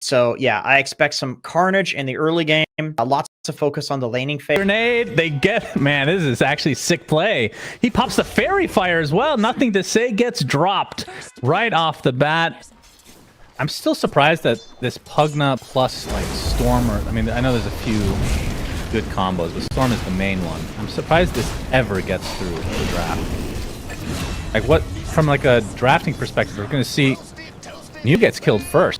So yeah, I expect some carnage in the early game. Lots of focus on the laning phase. Grenade, they get, man, this is actually sick play. He pops the fairy fire as well. Nothing to say, gets dropped right off the bat. I'm still surprised that this Pugna plus like Storm, or I mean, I know there's a few good combos, but Storm is the main one. I'm surprised this ever gets through the draft. Like what, from like a drafting perspective, we're going to see New gets killed first.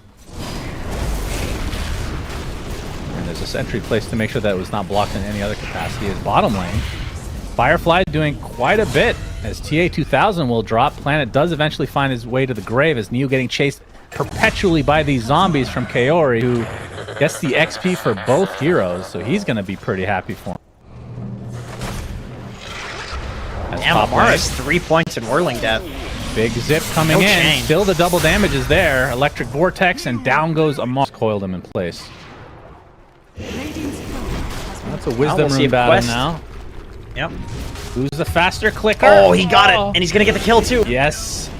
And there's a sentry placed to make sure that it was not blocked in any other capacity. His bottom lane, Firefly doing quite a bit as TA2000 will drop. Planet does eventually find his way to the grave as Neo getting chased perpetually by these zombies from Kaori, who gets the XP for both heroes, so he's going to be pretty happy for him. Damn, Amara has 3 points in Whirling Death. Big zip coming in. Still the double damage is there. Electric Vortex, and down goes Amar. Coiled him in place. That's a Wisdom Rune battle now. Yep. Who's the faster clicker? Oh, he got it, and he's going to get the kill too. Yes.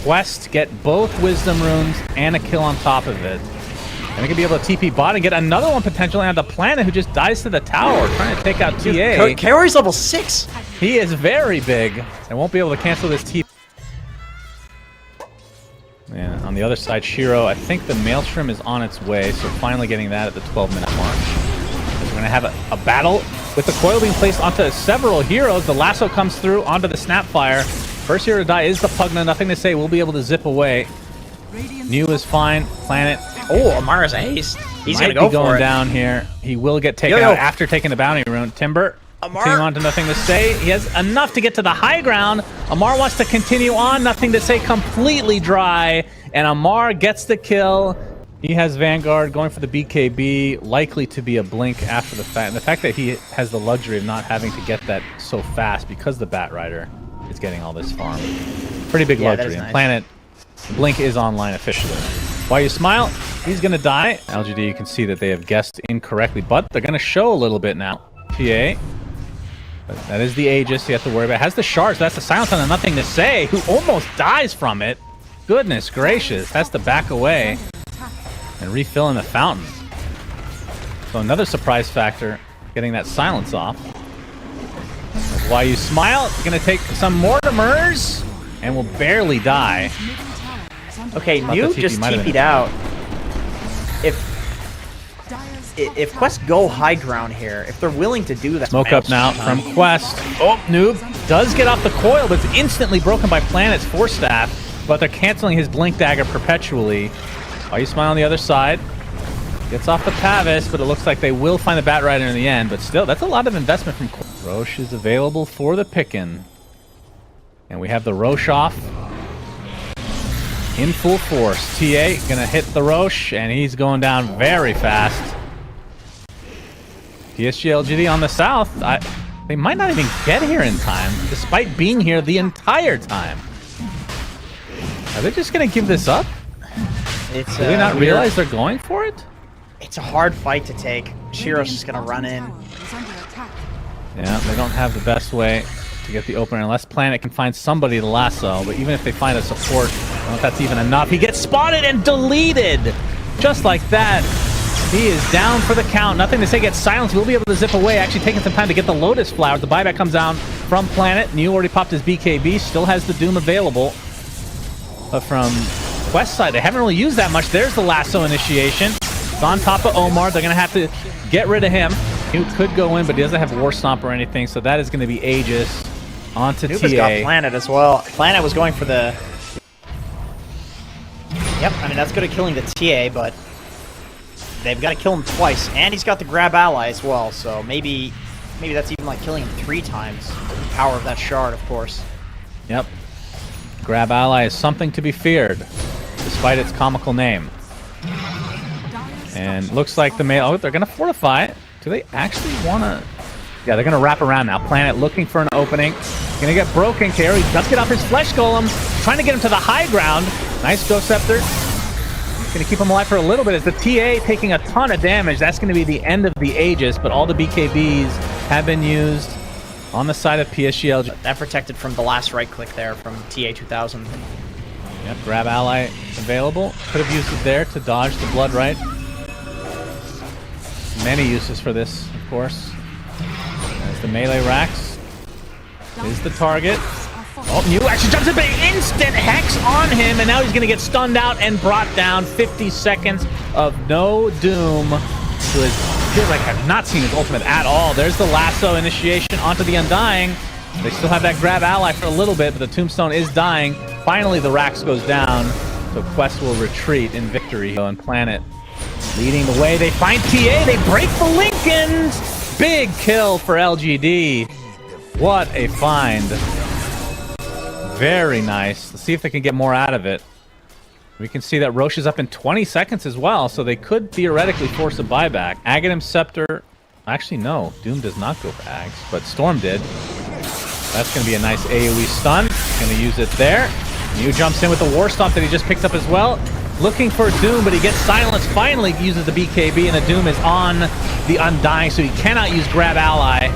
Quest get both Wisdom Runes and a kill on top of it. And they could be able to TP bot and get another one potentially on the Planet, who just dies to the tower trying to take out TA. Kaori's level 6. He is very big and won't be able to cancel this TP. And on the other side, Shiro, I think the Maelstrom is on its way, so finally getting that at the 12-minute mark. We're going to have a battle with the coil being placed onto several heroes. The lasso comes through onto the Snapfire. First hero to die is the Pugna. Nothing to say. We'll be able to zip away. New is fine. Planet. Oh, Amara's ace. He's going to go going down here. He will get taken out after taking the bounty rune. Timber. Continuing on to nothing to say. He has enough to get to the high ground. Amar wants to continue on. Nothing to say. Completely dry. And Amar gets the kill. He has Vanguard going for the BKB. Likely to be a blink after the fact. And the fact that he has the luxury of not having to get that so fast because the Bat Rider is getting all this farm. Pretty big luxury. And Planet, blink is online officially. While you smile, he's going to die. LGD, you can see that they have guessed incorrectly, but they're going to show a little bit now. TA. But that is the Aegis you have to worry about. Has the shards, that's the silence on the nothing to say, who almost dies from it. Goodness gracious, has to back away and refill in the fountain. So another surprise factor, getting that silence off. That's why you smile. You're going to take some Mortimers and will barely die. Okay, New just TP'd out. If Quest go high ground here, if they're willing to do that. Smoke up now from Quest. Oh, Noob does get off the coil, but it's instantly broken by Planet's Force Staff. But they're canceling his Blink Dagger perpetually. While you smile on the other side. Gets off the Pavis, but it looks like they will find the Bat Rider in the end. But still, that's a lot of investment from Quest. Roche is available for the pickin'. And we have the Roche off. In full force. TA gonna hit the Roche, and he's going down very fast. PSG.LGD on the south. They might not even get here in time, despite being here the entire time. Are they just gonna give this up? Do they not realize they're going for it? It's a hard fight to take. Shiro's just gonna run in. Yeah, they don't have the best way to get the opener unless Planet can find somebody to lasso. But even if they find a support, I don't know if that's even enough. He gets spotted and deleted! Just like that. He is down for the count. Nothing to say, gets silenced. We'll be able to zip away. Actually taking some time to get the Lotus Flower. The buyback comes down from Planet. New already popped his BKB. Still has the Doom available. But from Quest side, they haven't really used that much. There's the lasso initiation. It's on top of Omar. They're going to have to get rid of him. He could go in, but he doesn't have War Stomp or anything. So that is going to be Aegis onto TA. Nuba's got Planet as well. Planet was going for the... Yep, I mean, that's good at killing the TA, but... They've got to kill him twice, and he's got the grab ally as well, so maybe that's even like killing him 3 times. The power of that shard, of course. Yep. Grab ally is something to be feared, despite its comical name. And looks like the male... Oh, they're going to fortify it. Do they actually want to... Yeah, they're going to wrap around now. Planet looking for an opening. Going to get broken. Kaori does get off his Flesh Golem. Trying to get him to the high ground. Nice Ghost Scepter. Going to keep him alive for a little bit as the TA taking a ton of damage. That's going to be the end of the Aegis, but all the BKBs have been used on the side of PSG.LGD. That protected from the last right click there from TA2000. Yep, grab ally available. Could have used it there to dodge the blood right. Many uses for this, of course. There's the melee racks. Is the target. Oh, Mew actually jumps in, but instant Hex on him, and now he's going to get stunned out and brought down. 50 seconds of no Doom, who feels like I've not seen his ultimate at all. There's the lasso initiation onto the Undying. They still have that grab ally for a little bit, but the Tombstone is dying. Finally, the Rax goes down, so Quest will retreat in victory. And Planet leading the way. They find TA. They break the Lincolns. Big kill for LGD. What a find. Very nice. Let's see if they can get more out of it. We can see that Roche is up in 20 seconds as well, so they could theoretically force a buyback. Aghanim Scepter. Actually, no. Doom does not go for Ags, but Storm did. That's going to be a nice AoE stun. Going to use it there. Mew jumps in with the War Stomp that he just picked up as well. Looking for Doom, but he gets silenced. Finally uses the BKB, and the Doom is on the Undying, so he cannot use Grab Ally.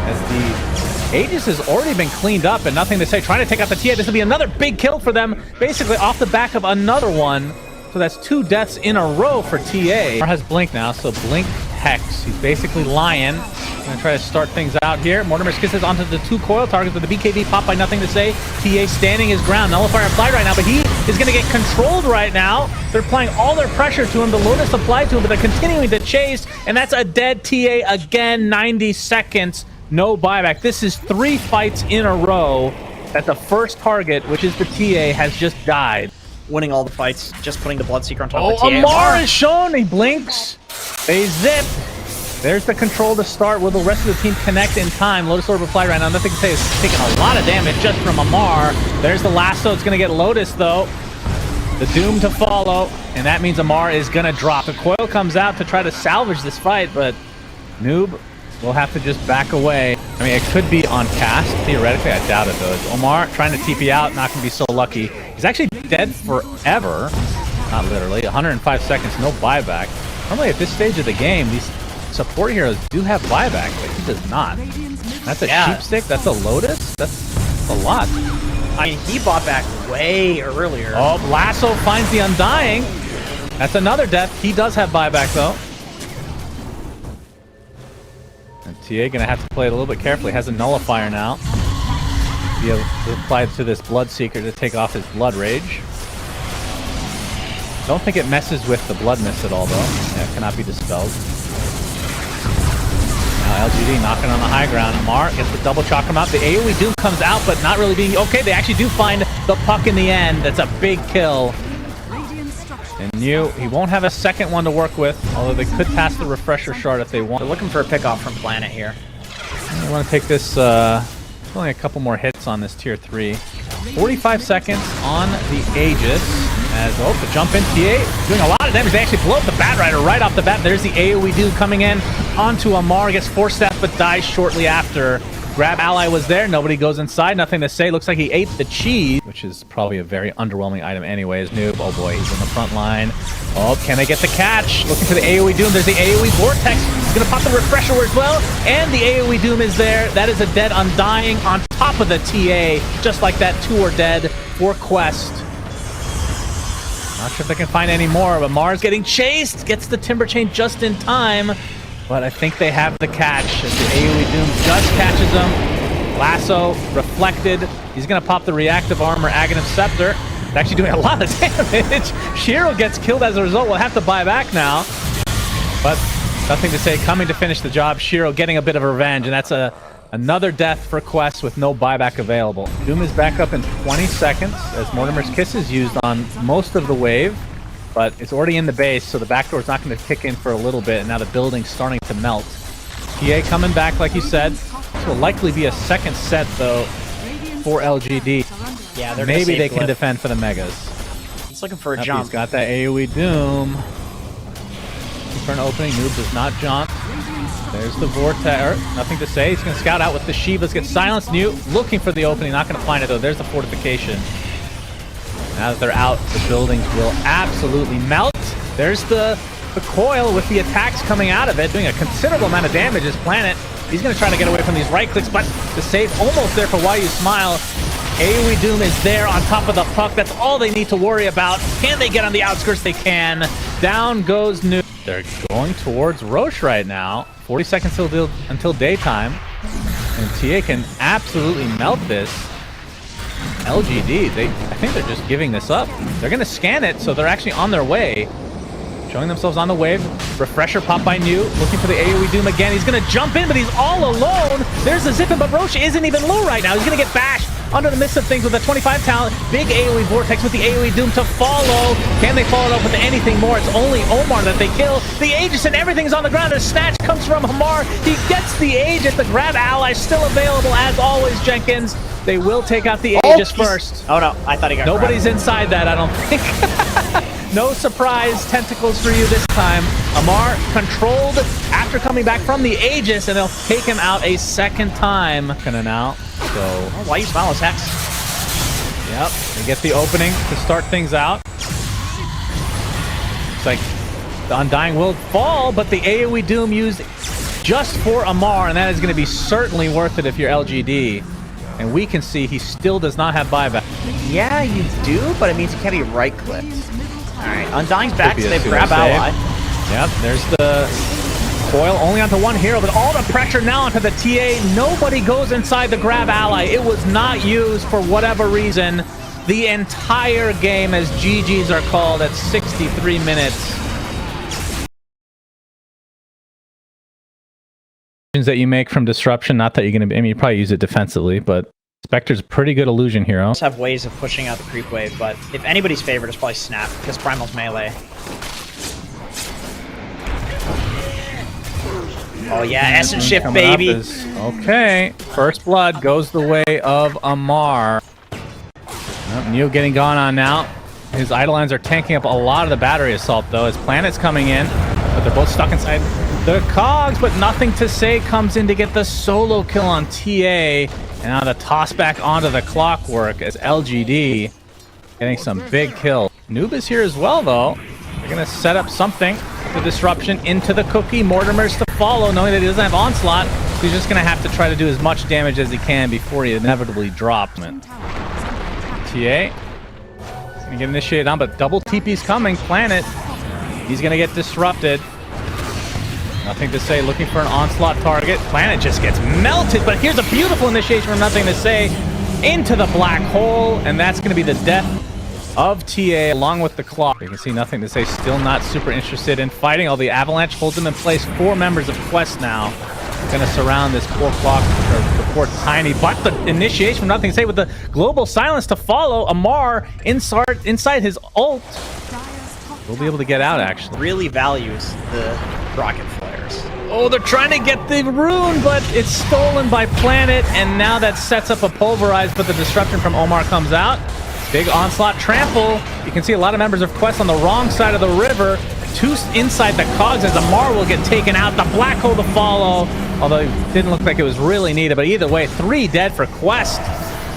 As the Aegis has already been cleaned up, and nothing to say. Trying to take out the TA. This will be another big kill for them, basically off the back of another one. So that's 2 deaths in a row for TA. Has Blink now, so Blink Hex. He's basically Lion. Gonna try to start things out here. Mortimer's Kisses onto the 2 coil targets, but the BKB popped by nothing to say. TA standing his ground. Nullifier applied right now, but he is gonna get controlled right now. They're applying all their pressure to him. The Lotus applied to him, but they're continuing to chase, and that's a dead TA again. 90 seconds, no buyback. This is 3 fights in a row that the first target, which is the TA, has just died. Winning all the fights, just putting the Bloodseeker on top of TA. Amar is shown. He blinks. They zip. There's the control to start. Will the rest of the team connect in time? Lotus Orb applied right now. Nothing to say. It's taking a lot of damage just from Amar. There's the lasso. It's going to get Lotus, though. The Doom to follow. And that means Amar is going to drop. The coil comes out to try to salvage this fight, but Noob will have to just back away. I mean, it could be on cast. Theoretically, I doubt it, though. It's Omar trying to TP out. Not going to be so lucky. He's actually dead forever. Not literally. 105 seconds. No buyback. Normally, at this stage of the game, these support heroes do have buyback, but he does not. That's a Sheepstick. That's a Lotus. That's a lot. I mean, he bought back way earlier. Oh, Lasso finds the Undying. That's another death. He does have buyback, though. And TA gonna have to play it a little bit carefully. Has a Nullifier now. Be able to apply it to this Bloodseeker to take off his Blood Rage. Don't think it messes with the Blood Mist at all, though. Yeah, it cannot be dispelled. Now LGD knocking on the high ground. Amar gets the double chalk him out. The AoE Doom comes out, but not really being... Okay, they actually do find the puck in the end. That's a big kill. And Mew, he won't have a second one to work with, although they could pass the Refresher Shard if they want. They're looking for a pickoff from Planet here. I want to take this... only a couple more hits on this tier 3. 45 seconds on the Aegis. As, the jump in, TA doing a lot of damage. They actually blow up the Bat Rider right off the bat. There's the AoE Doom coming in onto Amar. Gets force death, but dies shortly after. Grab Ally was there. Nobody goes inside. Nothing to say. Looks like he ate the cheese, which is probably a very underwhelming item anyways. Noob. Oh boy, he's in the front line. Oh, can they get the catch? Looking for the AoE Doom. There's the AoE Vortex. He's going to pop the Refresher as well. And the AoE Doom is there. That is a dead Undying on top of the TA. Just like that, 2 are dead for Quest. Not sure if they can find any more, but Mars getting chased. Gets the Timber Chain just in time. But I think they have the catch as the AoE Doom just catches him. Lasso, reflected. He's going to pop the reactive armor, Aghanim Scepter. It's actually doing a lot of damage. Shiro gets killed as a result. We'll have to buy back now. But nothing to say. Coming to finish the job. Shiro getting a bit of revenge, and that's another death for Quest with no buyback available. Doom is back up in 20 seconds as Mortimer's Kiss is used on most of the wave. But it's already in the base, so the backdoor is not going to kick in for a little bit, and now the building's starting to melt. TA coming back, like you said. This will likely be a second set, though, for LGD. Yeah, they're maybe they can defend for the Megas. He's looking for a jump. He's got that AoE Doom. For an opening, Noob does not jump. There's the Vortex. Nothing to say. He's going to scout out with the Shivas. Gets silenced. Noob looking for the opening. Not going to find it, though. There's the fortification. Now that they're out, the buildings will absolutely melt. There's the coil with the attacks coming out of it, doing a considerable amount of damage as Planet. He's going to try to get away from these right clicks, but the save almost there for Why You Smile. AoE Doom is there on top of the puck. That's all they need to worry about. Can they get on the outskirts? They can. Down goes Noob. They're going towards Roche right now. 40 seconds until daytime. And TA can absolutely melt this. LGD, I think they're just giving this up. They're going to scan it, so they're actually on their way. Showing themselves on the wave. Refresher pop by New. Looking for the AoE Doom again. He's going to jump in, but he's all alone. There's the zip-in, but Roche isn't even low right now. He's going to get bashed under the midst of things with a 25 talent. Big AoE Vortex with the AoE Doom to follow. Can they follow it up with anything more? It's only Omar that they kill. The Aegis and everything's on the ground. A snatch comes from Hamar. He gets the Aegis. The grab ally still available as always, Jenkins. They will take out the Aegis first. Oh no, I thought he got Nobody's grabbed. Inside that, I don't think. No surprise tentacles for you this time. Amar controlled after coming back from the Aegis, and they'll take him out a second time. Kinda now. So why you smile, Hex? Yep, they get the opening to start things out. It's like the Undying will fall, but the AoE Doom used just for Amar, and that is going to be certainly worth it if you're LGD. And we can see he still does not have buyback. Yeah, you do, but it means he can't be right-clicked. Alright, Undying's back, so they grab ally. Yep, there's the foil only onto one hero, but all the pressure now onto the TA. Nobody goes inside the grab ally. It was not used for whatever reason the entire game, as GGs are called at 63 minutes. That you make from disruption, not that you're going to, I mean, you probably use it defensively, but Spectre's a pretty good illusion hero. Also have ways of pushing out the creep wave, but if anybody's favorite, it's probably Snap, because Primal's melee. Oh yeah, Essence Shift, baby! Okay, first blood goes the way of Amar. Neo getting gone on now. His Eidolons are tanking up a lot of the battery assault, though, as Planet's coming in, but they're both stuck inside the cogs, but nothing to say comes in to get the solo kill on TA. And now the toss back onto the Clockwork as LGD getting some big kills. Noob is here as well, though. They're going to set up something. The disruption into the cookie. Mortimer's to follow, knowing that he doesn't have onslaught. So he's just going to have to try to do as much damage as he can before he inevitably drops it. TA going to get initiated on, but double TP's coming. Planet, he's going to get disrupted. Nothing to say, looking for an onslaught target. Planet just gets melted, but here's a beautiful initiation from Nothing to Say into the black hole, and that's going to be the death of TA along with the clock. You can see Nothing to Say still not super interested in fighting. All the avalanche holds them in place. 4 members of Quest now going to surround this poor clock, or the poor Tiny, but the initiation from Nothing to Say with the global silence to follow. Amar inside his ult. We'll be able to get out, actually. Really values the rocket flares. Oh, they're trying to get the rune, but it's stolen by Planet, and now that sets up a pulverize, but the disruption from Omar comes out. Big onslaught trample. You can see a lot of members of Quest on the wrong side of the river. 2 inside the cogs as Amar will get taken out. The black hole to follow, although it didn't look like it was really needed, but either way, 3 dead for Quest.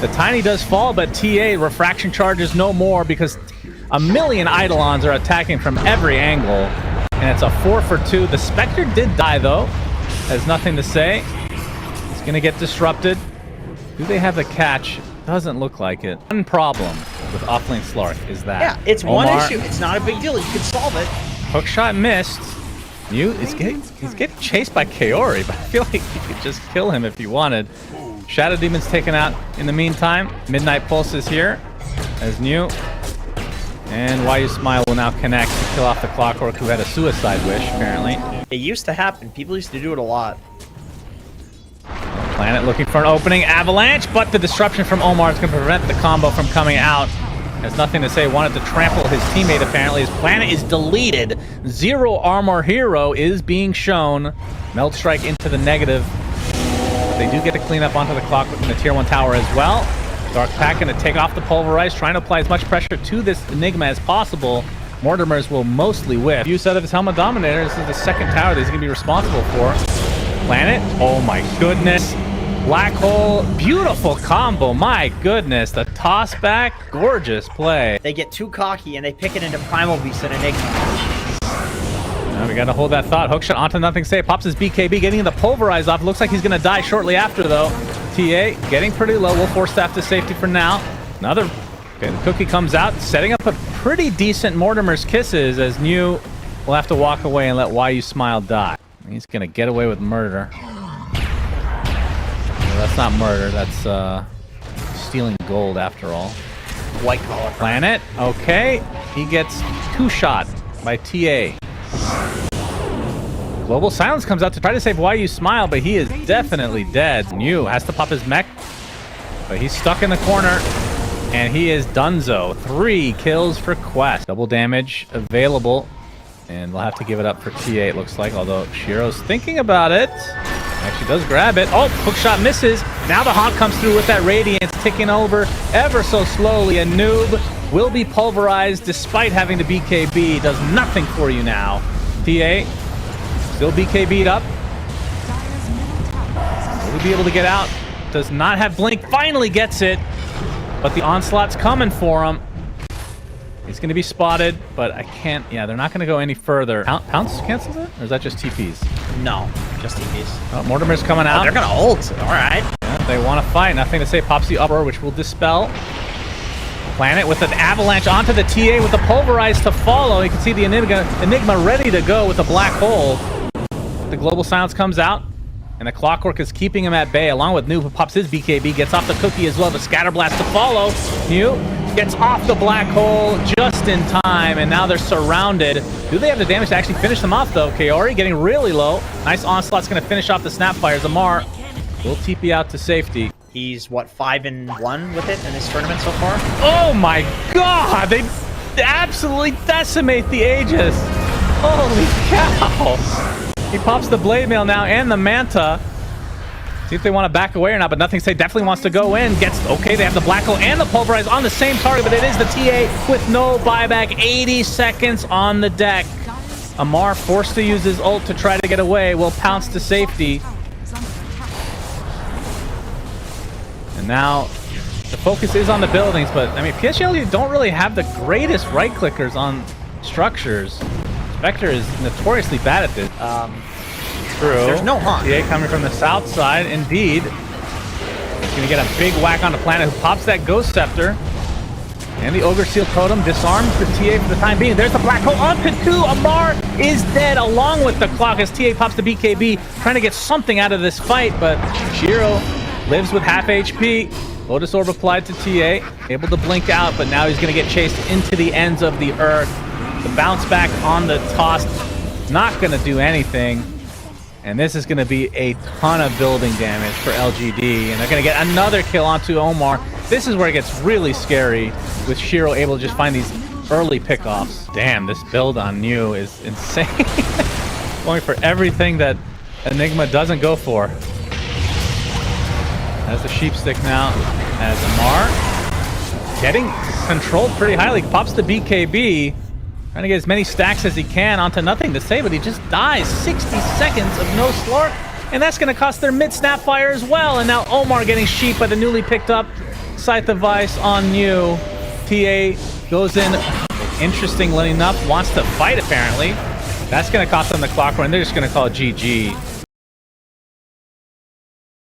The Tiny does fall, but TA refraction charges no more because a million Eidolons are attacking from every angle. And it's a 4 for 2. The Spectre did die, though. Has Nothing to Say. He's going to get disrupted. Do they have the catch? Doesn't look like it. One problem with offlane Slark is that... Yeah, it's Omar, one issue. It's not a big deal. You can solve it. Hookshot missed. He's getting chased by Kaori, but I feel like you could just kill him if you wanted. Shadow Demon's taken out in the meantime. Midnight Pulse is here as New. And Why You Smile will now connect to kill off the Clockwork, who had a suicide wish, apparently. It used to happen. People used to do it a lot. Planet looking for an opening. Avalanche, but the disruption from Omar is going to prevent the combo from coming out. Has Nothing to Say. Wanted to trample his teammate, apparently. His Planet is deleted. 0 armor hero is being shown. Melt Strike into the negative. They do get to clean up onto the Clockwork in the Tier 1 tower as well. Dark Pack going to take off the Pulverize, trying to apply as much pressure to this Enigma as possible. Mortimer's will mostly whiff. Use out of his Helmet Dominator. This is the second tower that he's going to be responsible for. Planet. Oh my goodness. Black Hole. Beautiful combo. My goodness. The toss back. Gorgeous play. They get too cocky and they pick it into Primal Beast and Enigma. Now we got to hold that thought. Hookshot onto Nothing to Say. Pops his BKB, getting the Pulverize off. Looks like he's going to die shortly after, though. TA getting pretty low. We'll force staff to safety for now. Another Cookie comes out, setting up a pretty decent Mortimer's Kisses as New will have to walk away and let Why You Smile die. He's going to get away with murder. No, that's not murder. That's stealing gold after all. White collar planet. Okay. He gets 2-shot by TA. Global Silence comes out to try to save Why You Smile, but he is definitely dead. New has to pop his mech, but he's stuck in the corner, and he is donezo. 3 kills for Quest. Double damage available, and we'll have to give it up for TA, it looks like, although Shiro's thinking about it. Actually does grab it. Oh, hookshot misses. Now the Haunt comes through with that Radiance, ticking over ever so slowly. A noob will be pulverized despite having to BKB. Does nothing for you now. TA still BKB'd up. Will he be able to get out? Does not have Blink. Finally gets it. But the onslaught's coming for him. He's going to be spotted, but I can't... Yeah, they're not going to go any further. Pounce cancels it? Or is that just TPs? No, just TPs. Oh, Mortimer's coming out. They're going to ult. All right. Yeah, they want to fight. Nothing to say. Pops the uproar, which will dispel. Planet with an avalanche onto the TA with the pulverize to follow. You can see the Enigma ready to go with a black hole. The Global Silence comes out, and the Clockwork is keeping him at bay, along with New, who pops his BKB, gets off the Cookie as well. The Scatterblast to follow. New gets off the black hole just in time, and now they're surrounded. Do they have the damage to actually finish them off, though? Kaori getting really low. Nice onslaught's going to finish off the Snapfires. Amar will TP out to safety. He's, what, 5-1 with it in this tournament so far? Oh my god! They absolutely decimate the Aegis! Holy cow! He pops the Blade Mail now and the Manta. See if they want to back away or not, but Nothing Say definitely wants to go in. Gets, okay, they have the Black Hole and the Pulverize on the same target, but it is the TA with no buyback. 80 seconds on the deck. Amar forced to use his ult to try to get away. Will pounce to safety. And now the focus is on the buildings, but I mean, PSG.LGD don't really have the greatest right clickers on structures. Spectre is notoriously bad at this. True. There's no Haunt. TA coming from the south side, indeed. He's gonna get a big whack on the Planet, who pops that Ghost Scepter. And the Ogre Seal Totem disarms the TA for the time being. There's the Black Hole on Piku. Amar is dead along with the clock as TA pops the BKB, trying to get something out of this fight, but Shiro lives with half HP. Lotus Orb applied to TA, able to blink out, but now he's gonna get chased into the ends of the earth. The bounce back on the toss, not gonna do anything. And this is gonna be a ton of building damage for LGD, and they're gonna get another kill onto Omar. This is where it gets really scary, with Shiro able to just find these early pickoffs. Damn, this build on New is insane. Going for everything that Enigma doesn't go for. Has the sheep stick now, as Amar getting controlled pretty highly. Pops the BKB, trying to get as many stacks as he can onto Nothing to Say, but he just dies. 60 seconds of no Slark, and that's going to cost their mid Snapfire as well. And now Omar getting sheep by the newly picked up Scythe of Vice on New. TA goes in, interestingly enough, wants to fight apparently. That's going to cost them the Clockwork, and they're just going to call it GG.